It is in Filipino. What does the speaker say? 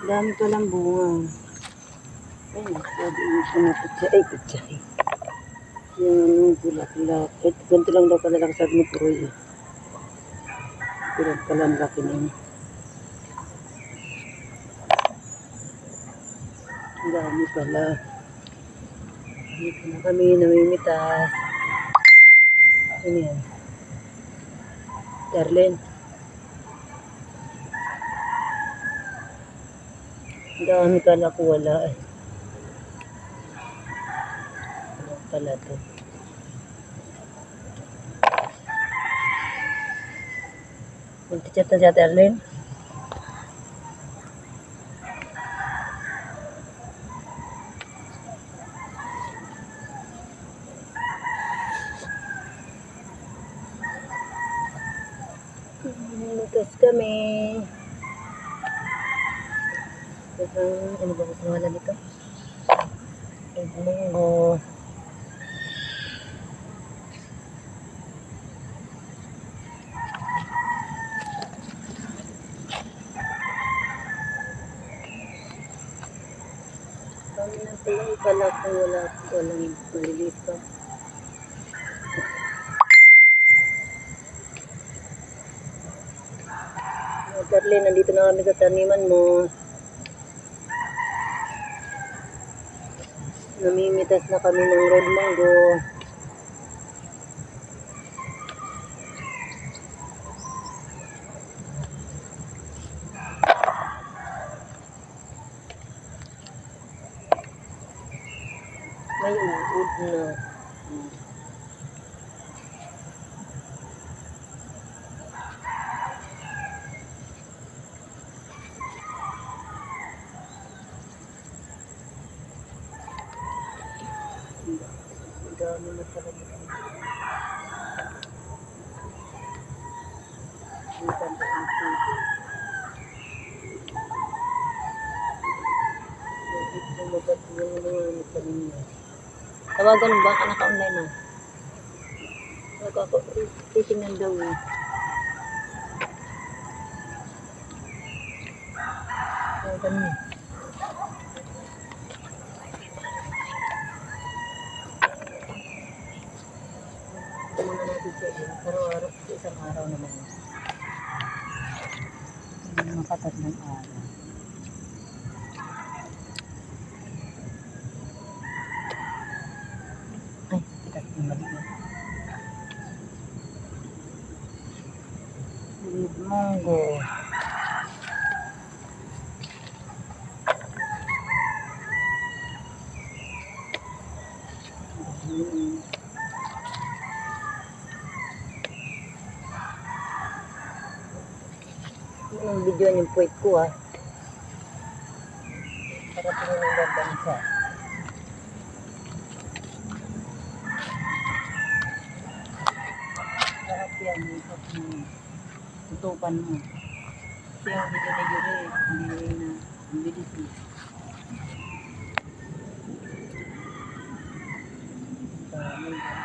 Dami palang bunga. Ay, sabi ito na putya. Ay, putya. Yung bulak-bulak. Ito, ganito lang daw pala lang sabi ni Puroy. Pero pala ang laki na yun. Ang dami pala. Dito na kami namimitas. Ano yan? Darlene. Ang dami kala ko wala eh. Wala pala to. Mag-chat na siya, Darlene. Lugas kami. Ano ba ang pangalan nito? Munggo. Kami ng tulong pala kung walang maliliit pa. Darlene, nandito na kami sa taniman mo. Namimitas na kami ng red mango. May uod na. Ang dami na talaga. Ang ganda ang tubig. Lumagat yung mga kanina. Tawagan mo ba? Naka-online na. Titingnan daw eh. Tawagan mo. Ito muna natin siya. Araw-araw. Isang araw naman. Hindi makatat ng araw. Ay, pitas yung mali na. Red mango. Yung video yung puwet ko para tingnan ng bansa. Sarap yan, tutupan mo. Kasi yung video na yun hindi na ang bilis mo. Dami.